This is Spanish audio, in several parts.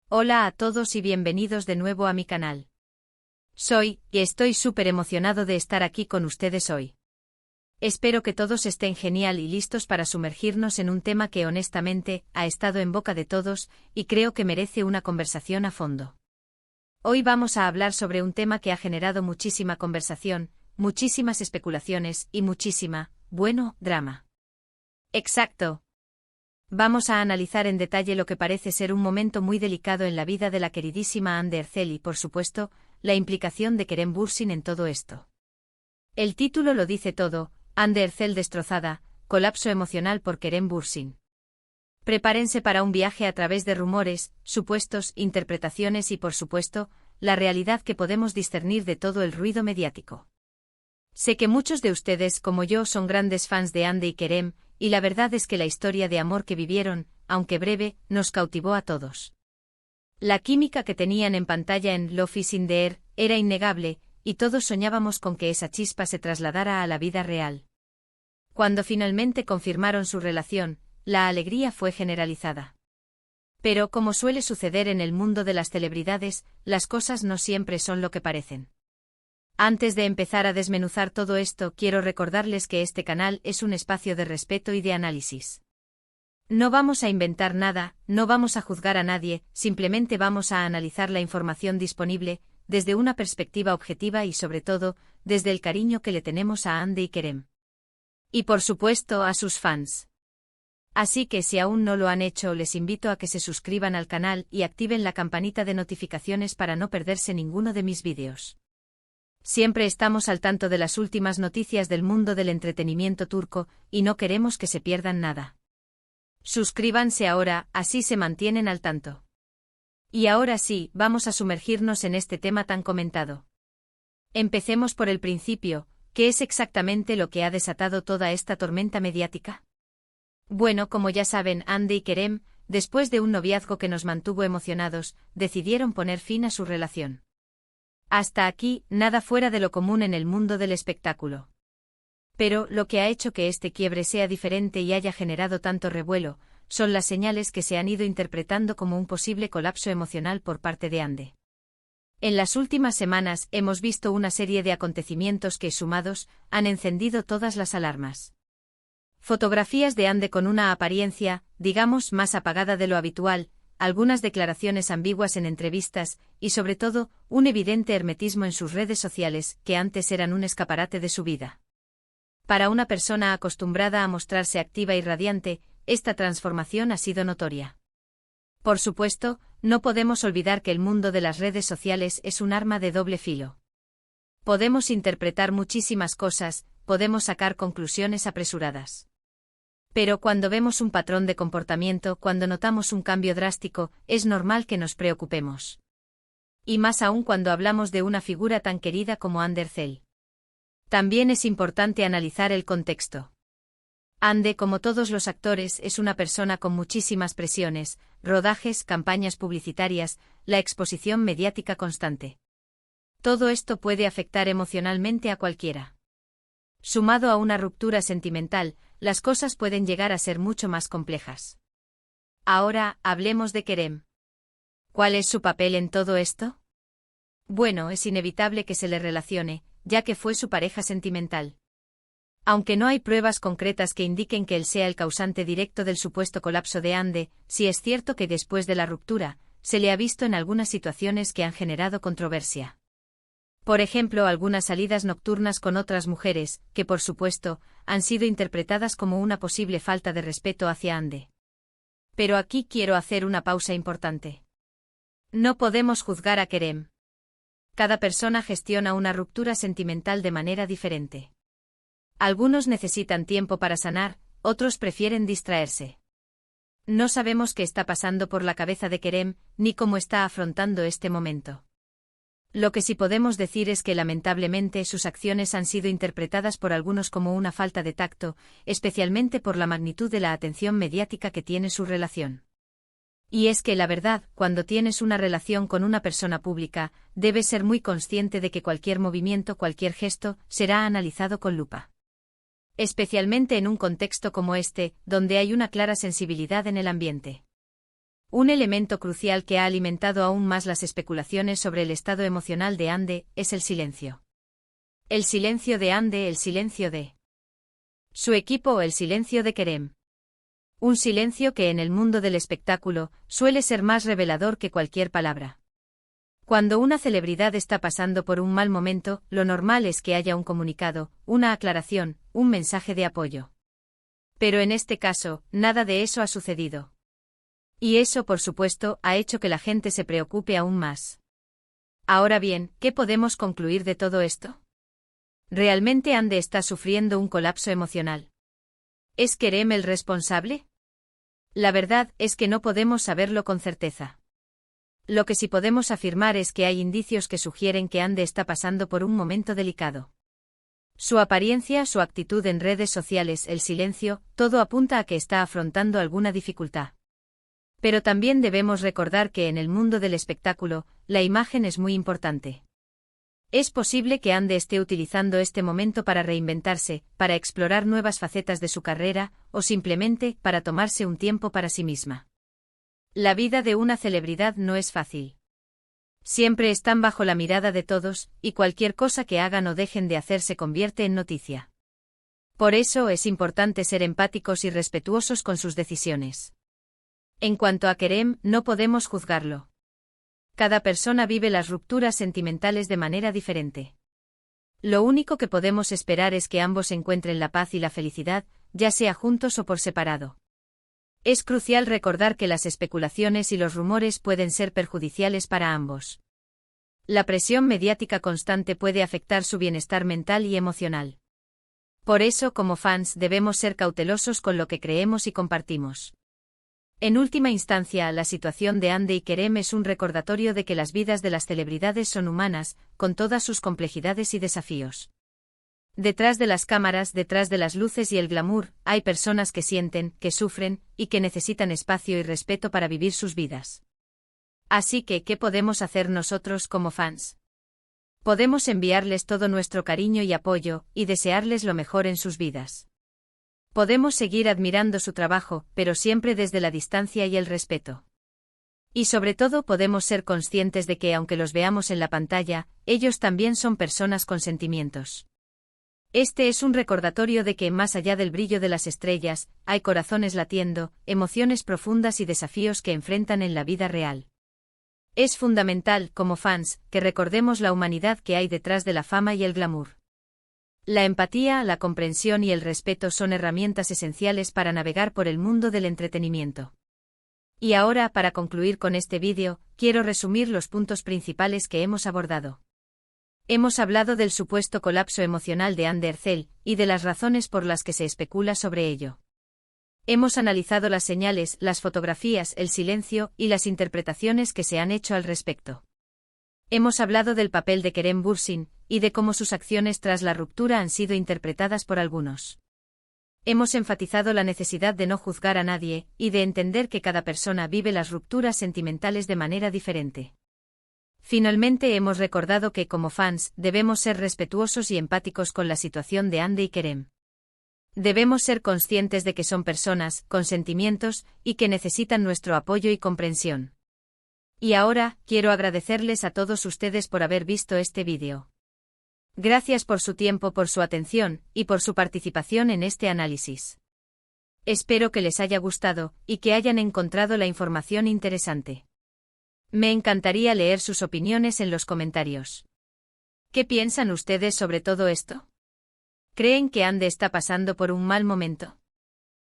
Hola a todos y bienvenidos de nuevo a mi canal. Estoy súper emocionado de estar aquí con ustedes hoy. Espero que todos estén genial y listos para sumergirnos en un tema que honestamente ha estado en boca de todos y creo que merece una conversación a fondo. Hoy vamos a hablar sobre un tema que ha generado muchísima conversación, muchísimas especulaciones y drama. Exacto. Vamos a analizar en detalle lo que parece ser un momento muy delicado en la vida de la queridísima Hande Erçel y, por supuesto, la implicación de Kerem Bürsin en todo esto. El título lo dice todo: Hande Erçel destrozada, colapso emocional por Kerem Bürsin. Prepárense para un viaje a través de rumores, supuestos, interpretaciones y, por supuesto, la realidad que podemos discernir de todo el ruido mediático. Sé que muchos de ustedes, como yo, son grandes fans de Hande y Kerem, y la verdad es que la historia de amor que vivieron, aunque breve, nos cautivó a todos. La química que tenían en pantalla en Love is in the Air era innegable, y todos soñábamos con que esa chispa se trasladara a la vida real. Cuando finalmente confirmaron su relación, la alegría fue generalizada. Pero, como suele suceder en el mundo de las celebridades, las cosas no siempre son lo que parecen. Antes de empezar a desmenuzar todo esto, quiero recordarles que este canal es un espacio de respeto y de análisis. No vamos a inventar nada, no vamos a juzgar a nadie, simplemente vamos a analizar la información disponible, desde una perspectiva objetiva y sobre todo, desde el cariño que le tenemos a Hande y Kerem. Y por supuesto a sus fans. Así que si aún no lo han hecho, les invito a que se suscriban al canal y activen la campanita de notificaciones para no perderse ninguno de mis vídeos. Siempre estamos al tanto de las últimas noticias del mundo del entretenimiento turco, y no queremos que se pierdan nada. Suscríbanse ahora, así se mantienen al tanto. Y ahora sí, vamos a sumergirnos en este tema tan comentado. Empecemos por el principio: ¿qué es exactamente lo que ha desatado toda esta tormenta mediática? Bueno, como ya saben, Hande y Kerem, después de un noviazgo que nos mantuvo emocionados, decidieron poner fin a su relación. Hasta aquí, nada fuera de lo común en el mundo del espectáculo. Pero, lo que ha hecho que este quiebre sea diferente y haya generado tanto revuelo, son las señales que se han ido interpretando como un posible colapso emocional por parte de Hande. En las últimas semanas hemos visto una serie de acontecimientos que, sumados, han encendido todas las alarmas. Fotografías de Hande con una apariencia, digamos, más apagada de lo habitual, algunas declaraciones ambiguas en entrevistas, y sobre todo, un evidente hermetismo en sus redes sociales, que antes eran un escaparate de su vida. Para una persona acostumbrada a mostrarse activa y radiante, esta transformación ha sido notoria. Por supuesto, no podemos olvidar que el mundo de las redes sociales es un arma de doble filo. Podemos interpretar muchísimas cosas, podemos sacar conclusiones apresuradas. Pero cuando vemos un patrón de comportamiento, cuando notamos un cambio drástico, es normal que nos preocupemos. Y más aún cuando hablamos de una figura tan querida como Hande Erçel. También es importante analizar el contexto. Hande, como todos los actores, es una persona con muchísimas presiones, rodajes, campañas publicitarias, la exposición mediática constante. Todo esto puede afectar emocionalmente a cualquiera. Sumado a una ruptura sentimental, las cosas pueden llegar a ser mucho más complejas. Ahora, hablemos de Kerem. ¿Cuál es su papel en todo esto? Bueno, es inevitable que se le relacione, ya que fue su pareja sentimental. Aunque no hay pruebas concretas que indiquen que él sea el causante directo del supuesto colapso de Hande, sí es cierto que después de la ruptura, se le ha visto en algunas situaciones que han generado controversia. Por ejemplo, algunas salidas nocturnas con otras mujeres, que por supuesto, han sido interpretadas como una posible falta de respeto hacia Hande. Pero aquí quiero hacer una pausa importante. No podemos juzgar a Kerem. Cada persona gestiona una ruptura sentimental de manera diferente. Algunos necesitan tiempo para sanar, otros prefieren distraerse. No sabemos qué está pasando por la cabeza de Kerem, ni cómo está afrontando este momento. Lo que sí podemos decir es que lamentablemente sus acciones han sido interpretadas por algunos como una falta de tacto, especialmente por la magnitud de la atención mediática que tiene su relación. Y es que la verdad, cuando tienes una relación con una persona pública, debes ser muy consciente de que cualquier movimiento, cualquier gesto, será analizado con lupa. Especialmente en un contexto como este, donde hay una clara sensibilidad en el ambiente. Un elemento crucial que ha alimentado aún más las especulaciones sobre el estado emocional de Ande es el silencio. El silencio de Ande, el silencio de su equipo o el silencio de Kerem. Un silencio que en el mundo del espectáculo suele ser más revelador que cualquier palabra. Cuando una celebridad está pasando por un mal momento, lo normal es que haya un comunicado, una aclaración, un mensaje de apoyo. Pero en este caso, nada de eso ha sucedido. Y eso, por supuesto, ha hecho que la gente se preocupe aún más. Ahora bien, ¿qué podemos concluir de todo esto? ¿Realmente Ande está sufriendo un colapso emocional? ¿Es Kerem el responsable? La verdad es que no podemos saberlo con certeza. Lo que sí podemos afirmar es que hay indicios que sugieren que Ande está pasando por un momento delicado. Su apariencia, su actitud en redes sociales, el silencio, todo apunta a que está afrontando alguna dificultad. Pero también debemos recordar que en el mundo del espectáculo, la imagen es muy importante. Es posible que Ande esté utilizando este momento para reinventarse, para explorar nuevas facetas de su carrera, o simplemente para tomarse un tiempo para sí misma. La vida de una celebridad no es fácil. Siempre están bajo la mirada de todos, y cualquier cosa que hagan o dejen de hacer se convierte en noticia. Por eso es importante ser empáticos y respetuosos con sus decisiones. En cuanto a Kerem, no podemos juzgarlo. Cada persona vive las rupturas sentimentales de manera diferente. Lo único que podemos esperar es que ambos encuentren la paz y la felicidad, ya sea juntos o por separado. Es crucial recordar que las especulaciones y los rumores pueden ser perjudiciales para ambos. La presión mediática constante puede afectar su bienestar mental y emocional. Por eso, como fans, debemos ser cautelosos con lo que creemos y compartimos. En última instancia, la situación de Ande y Kerem es un recordatorio de que las vidas de las celebridades son humanas, con todas sus complejidades y desafíos. Detrás de las cámaras, detrás de las luces y el glamour, hay personas que sienten, que sufren, y que necesitan espacio y respeto para vivir sus vidas. Así que, ¿qué podemos hacer nosotros como fans? Podemos enviarles todo nuestro cariño y apoyo, y desearles lo mejor en sus vidas. Podemos seguir admirando su trabajo, pero siempre desde la distancia y el respeto. Y sobre todo podemos ser conscientes de que aunque los veamos en la pantalla, ellos también son personas con sentimientos. Este es un recordatorio de que, más allá del brillo de las estrellas, hay corazones latiendo, emociones profundas y desafíos que enfrentan en la vida real. Es fundamental, como fans, que recordemos la humanidad que hay detrás de la fama y el glamour. La empatía, la comprensión y el respeto son herramientas esenciales para navegar por el mundo del entretenimiento. Y ahora, para concluir con este vídeo, quiero resumir los puntos principales que hemos abordado. Hemos hablado del supuesto colapso emocional de Ande Erçel, y de las razones por las que se especula sobre ello. Hemos analizado las señales, las fotografías, el silencio y las interpretaciones que se han hecho al respecto. Hemos hablado del papel de Kerem Bürsin, y de cómo sus acciones tras la ruptura han sido interpretadas por algunos. Hemos enfatizado la necesidad de no juzgar a nadie, y de entender que cada persona vive las rupturas sentimentales de manera diferente. Finalmente hemos recordado que, como fans, debemos ser respetuosos y empáticos con la situación de Ande y Kerem. Debemos ser conscientes de que son personas, con sentimientos, y que necesitan nuestro apoyo y comprensión. Y ahora, quiero agradecerles a todos ustedes por haber visto este vídeo. Gracias por su tiempo, por su atención, y por su participación en este análisis. Espero que les haya gustado, y que hayan encontrado la información interesante. Me encantaría leer sus opiniones en los comentarios. ¿Qué piensan ustedes sobre todo esto? ¿Creen que Ande está pasando por un mal momento?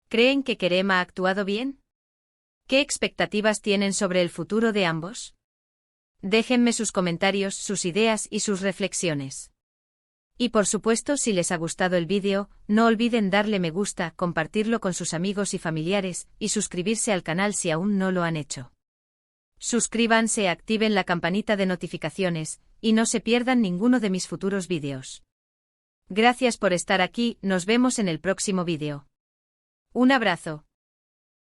¿Creen que Kerem ha actuado bien? ¿Qué expectativas tienen sobre el futuro de ambos? Déjenme sus comentarios, sus ideas y sus reflexiones. Y por supuesto, si les ha gustado el vídeo, no olviden darle me gusta, compartirlo con sus amigos y familiares, y suscribirse al canal si aún no lo han hecho. Suscríbanse, activen la campanita de notificaciones, y no se pierdan ninguno de mis futuros vídeos. Gracias por estar aquí, nos vemos en el próximo vídeo. Un abrazo.